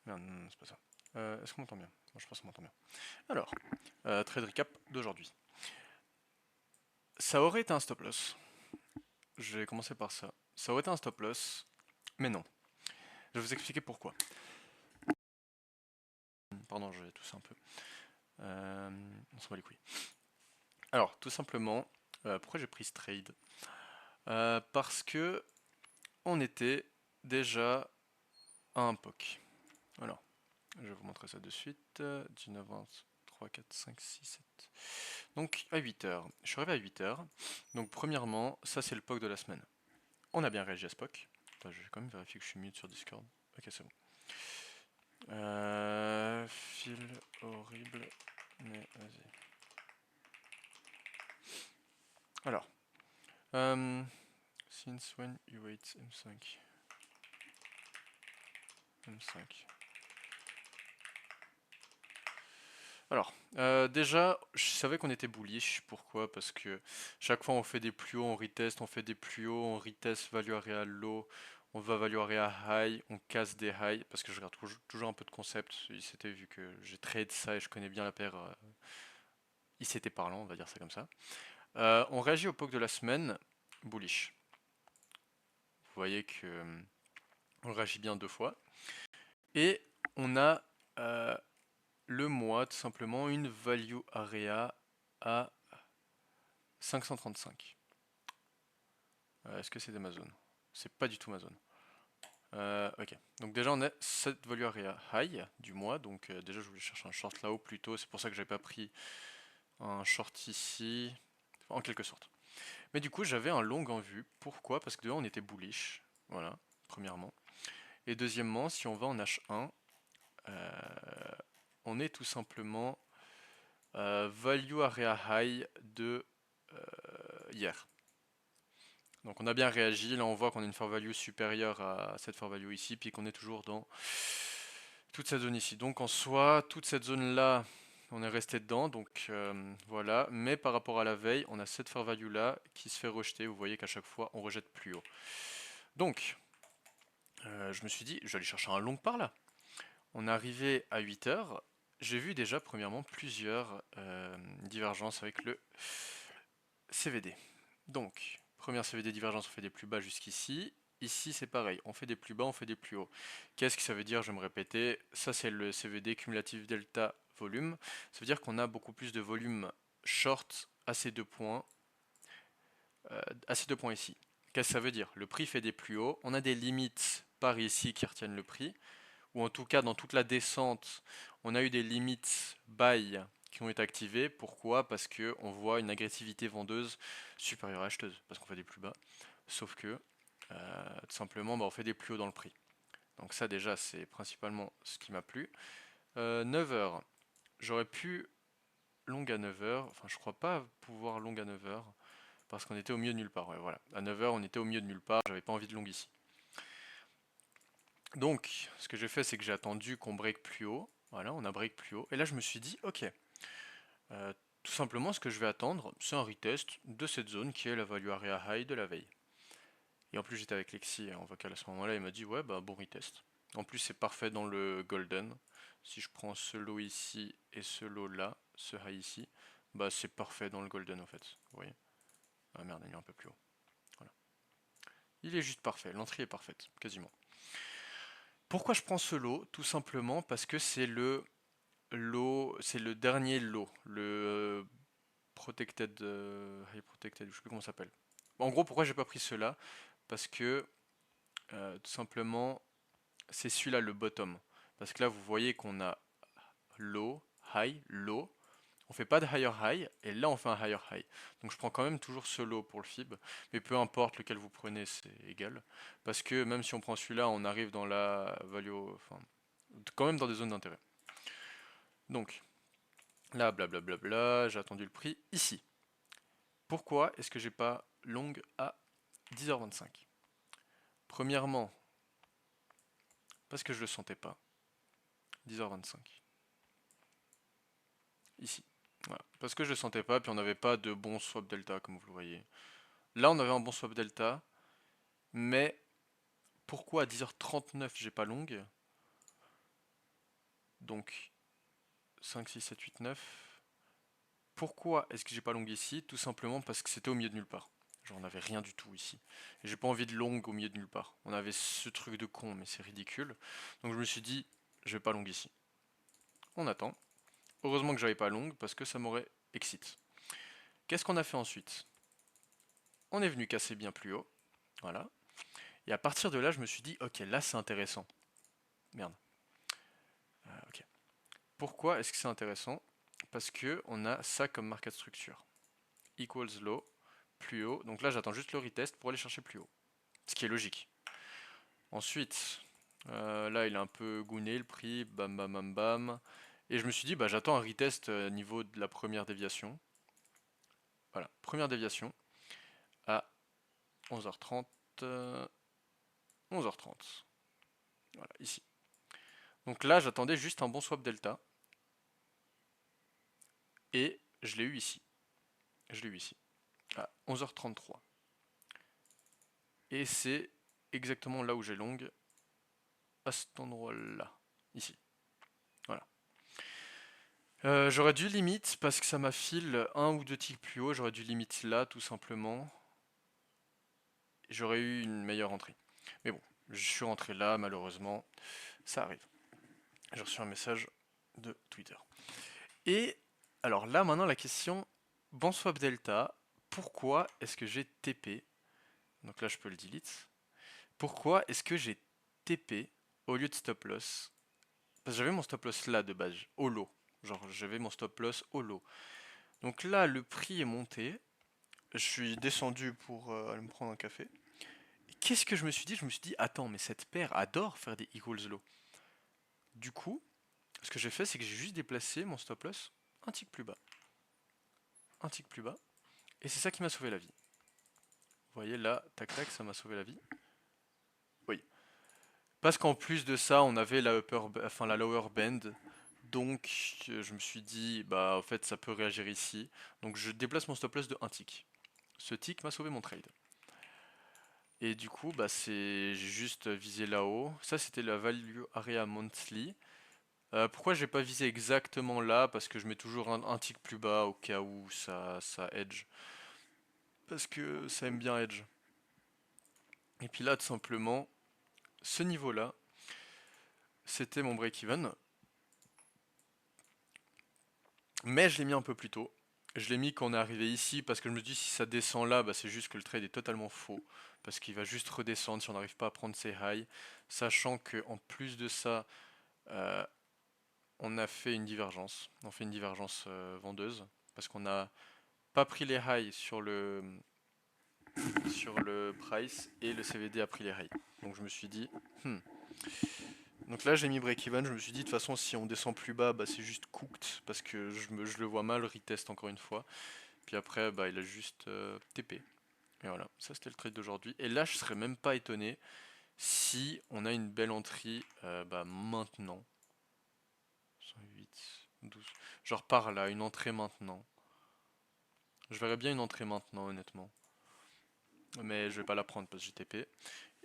Merde, non, c'est pas ça. Est-ce qu'on m'entend bien? Moi je pense qu'on m'entend bien. Alors, trade recap d'aujourd'hui. Ça aurait été un stop loss. Je vais commencer par ça. Ça aurait été un stop loss, mais non. Je vais vous expliquer pourquoi. Pardon, je vais tousser un peu. On s'en bat les couilles. Alors, tout simplement, pourquoi j'ai pris ce trade? Parce que on était déjà à un POC. Alors, je vais vous montrer ça de suite. 19, 20, 3, 4, 5, 6, 7. Donc à 8 heures. Je suis arrivé à 8 heures. Donc premièrement, ça c'est le POC de la semaine. On a bien réagi à ce POC. Attends, je vais quand même vérifier que je suis mute sur Discord. Ok, c'est bon. Fil horrible. Mais vas-y. Alors. Since when you wait M5. M5. Alors, déjà, je savais qu'on était bullish. Pourquoi? Parce que chaque fois on fait des plus hauts, on retest, on fait des plus hauts, on retest value area low, on va value area high, on casse des highs. Parce que je regarde toujours un peu de concept. Il s'était vu que j'ai trade ça et je connais bien la paire. Il s'était parlant, on va dire ça comme ça. On réagit au POC de la semaine, bullish. Vous voyez que on réagit bien deux fois. Et on a le mois, tout simplement, une value area à 535. Est-ce que c'est Amazon? C'est pas du tout Amazon. Ok, donc déjà on a cette value area high du mois, donc déjà je voulais chercher un short là-haut plutôt, c'est pour ça que j'avais pas pris un short ici, en quelque sorte. Mais du coup j'avais un long en vue, pourquoi? Parce que déjà on était bullish, voilà, premièrement. Et deuxièmement, si on va en H1, euh, on est tout simplement value area high de hier. Donc on a bien réagi, là on voit qu'on a une fair value supérieure à cette fair value ici, puis qu'on est toujours dans toute cette zone ici. Donc en soi, toute cette zone là, on est resté dedans, donc voilà. Mais par rapport à la veille, on a cette fair value là qui se fait rejeter. Vous voyez qu'à chaque fois, on rejette plus haut. Donc, je me suis dit, je vais aller chercher un long par là. On est arrivé à 8 heures. J'ai vu déjà, premièrement, plusieurs divergences avec le CVD. Donc, première CVD divergence, on fait des plus bas jusqu'ici. Ici, c'est pareil, on fait des plus bas, on fait des plus hauts. Qu'est-ce que ça veut dire? Je vais me répéter. Ça, c'est le CVD cumulatif delta volume. Ça veut dire qu'on a beaucoup plus de volume short à ces deux points, ici. Qu'est-ce que ça veut dire? Le prix fait des plus hauts. On a des limites par ici qui retiennent le prix. Ou en tout cas, dans toute la descente, on a eu des limites buy qui ont été activées. Pourquoi? Parce qu'on voit une agressivité vendeuse supérieure à acheteuse, parce qu'on fait des plus bas. Sauf que, tout simplement, bah, on fait des plus hauts dans le prix. Donc ça déjà, c'est principalement ce qui m'a plu. 9 heures, j'aurais pu long à 9 heures, enfin je crois pas pouvoir long à 9 heures, parce qu'on était au milieu de nulle part. Ouais, voilà. À 9 heures, on était au milieu de nulle part, j'avais pas envie de long ici. Donc, ce que j'ai fait, c'est que j'ai attendu qu'on break plus haut. Voilà, on a break plus haut. Et là, je me suis dit, ok, euh, tout simplement, ce que je vais attendre, c'est un retest de cette zone qui est la value area high de la veille. Et en plus, j'étais avec Lexi en vocal à ce moment-là, il m'a dit, ouais, bah bon retest. En plus, c'est parfait dans le golden. Si je prends ce low ici et ce low là, ce high ici, bah c'est parfait dans le golden en fait. Vous voyez? Ah merde, il est un peu plus haut. Voilà. Il est juste parfait, l'entrée est parfaite, quasiment. Pourquoi je prends ce lot? Tout simplement parce que c'est le lot, c'est le dernier lot, le protected, high protected, je sais plus comment ça s'appelle. En gros, pourquoi j'ai pas pris cela? Parce que tout simplement, c'est celui-là le bottom. Parce que là, vous voyez qu'on a low, high, low. On fait pas de higher high, et là on fait un higher high. Donc je prends quand même toujours ce low pour le fib, mais peu importe lequel vous prenez, c'est égal. Parce que même si on prend celui-là, on arrive dans la value, enfin, quand même dans des zones d'intérêt. Donc, là, blablabla, j'ai attendu le prix ici. Pourquoi est-ce que j'ai pas long à 10h25? Premièrement, parce que je le sentais pas. 10h25. Ici. Voilà. Parce que je le sentais pas, puis on n'avait pas de bon swap delta, comme vous le voyez. Là, on avait un bon swap delta, mais pourquoi à 10h39 j'ai pas long? Donc 5, 6, 7, 8, 9. Pourquoi est-ce que j'ai pas long ici? Tout simplement parce que c'était au milieu de nulle part. Genre on avait rien du tout ici. Et j'ai pas envie de long au milieu de nulle part. On avait ce truc de con, mais c'est ridicule. Donc je me suis dit, je vais pas long ici. On attend. Heureusement que j'avais pas long parce que ça m'aurait excité. Qu'est-ce qu'on a fait ensuite? On est venu casser bien plus haut. Voilà. Et à partir de là, je me suis dit, ok, là c'est intéressant. Merde. Ok. Pourquoi est-ce que c'est intéressant? Parce que on a ça comme market structure. Equals low, plus haut. Donc là, j'attends juste le retest pour aller chercher plus haut. Ce qui est logique. Ensuite, là, il est un peu gouné le prix. Bam, bam, bam, bam. Et je me suis dit, bah, j'attends un retest niveau de la première déviation. Voilà, première déviation à 11h30. 11h30. Voilà, ici. Donc là, j'attendais juste un bon swap delta. Et je l'ai eu ici. Je l'ai eu ici. À 11h33. Et c'est exactement là où j'ai long. À cet endroit-là. Ici. Voilà. J'aurais dû limite parce que ça m'a file un ou deux ticks plus haut. J'aurais dû limite là, tout simplement. J'aurais eu une meilleure entrée. Mais bon, je suis rentré là, malheureusement. Ça arrive. J'ai reçu un message de Twitter. Et alors là, maintenant, la question, bon swap delta, pourquoi est-ce que j'ai TP? Donc là, je peux le delete. Pourquoi est-ce que j'ai TP au lieu de stop loss? Parce que j'avais mon stop loss là de base, au lot. Genre, j'avais mon stop loss au lot. Donc là, le prix est monté. Je suis descendu pour aller me prendre un café. Et qu'est-ce que je me suis dit? Je me suis dit, attends, mais cette paire adore faire des equals low. Du coup, ce que j'ai fait, c'est que j'ai juste déplacé mon stop loss un tick plus bas. Un tick plus bas. Et c'est ça qui m'a sauvé la vie. Vous voyez là, tac tac, ça m'a sauvé la vie. Oui. Parce qu'en plus de ça, on avait la lower band. Donc je me suis dit, bah en fait ça peut réagir ici. Donc je déplace mon stop loss de un tick. Ce tick m'a sauvé mon trade. Et du coup, bah j'ai juste visé là-haut. Ça c'était la value area monthly. Pourquoi j'ai pas visé exactement là? Parce que je mets toujours un tick plus bas au cas où ça edge. Parce que ça aime bien edge. Et puis là, tout simplement, ce niveau-là, c'était mon break-even. Mais je l'ai mis un peu plus tôt. Je l'ai mis quand on est arrivé ici parce que je me dis si ça descend là, bah, c'est juste que le trade est totalement faux. Parce qu'il va juste redescendre si on n'arrive pas à prendre ses highs. Sachant qu'en plus de ça, euh, on a fait une divergence. On fait une divergence vendeuse. Parce qu'on n'a pas pris les highs sur le price et le CVD a pris les highs. Donc je me suis dit, hmm. Donc là j'ai mis break-even, je me suis dit de toute façon si on descend plus bas, bah, c'est juste cooked parce que je le vois mal retest encore une fois. Puis après bah, il a juste TP. Et voilà, ça c'était le trade d'aujourd'hui. Et là je serais même pas étonné si on a une belle entrée bah, maintenant. 108, 12. Genre par là, une entrée maintenant. Je verrais bien une entrée maintenant honnêtement. Mais je vais pas la prendre parce que j'ai TP.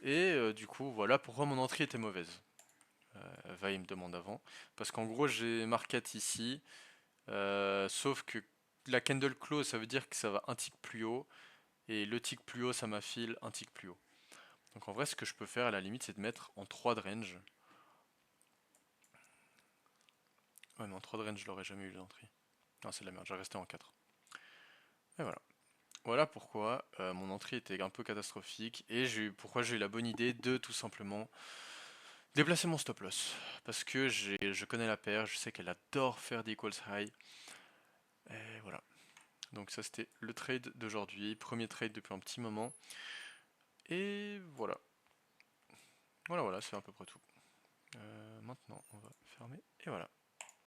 Et du coup voilà pourquoi mon entrée était mauvaise. Il me demande avant. Parce qu'en gros j'ai market ici. Sauf que la candle close, ça veut dire que ça va un tick plus haut. Et le tick plus haut, ça m'affile un tick plus haut. Donc en vrai, ce que je peux faire à la limite, c'est de mettre en 3 de range. Ouais, mais en 3 de range, je l'aurais jamais eu l'entrée. Non, c'est de la merde, j'ai resté en 4. Et voilà. Voilà pourquoi mon entrée était un peu catastrophique. Et pourquoi j'ai eu la bonne idée de tout simplement déplacer mon stop loss. Parce que je connais la paire, je sais qu'elle adore faire des equals high. Et voilà. Donc ça c'était le trade d'aujourd'hui, premier trade depuis un petit moment. Et voilà. Voilà, c'est à peu près tout. Maintenant on va fermer et voilà.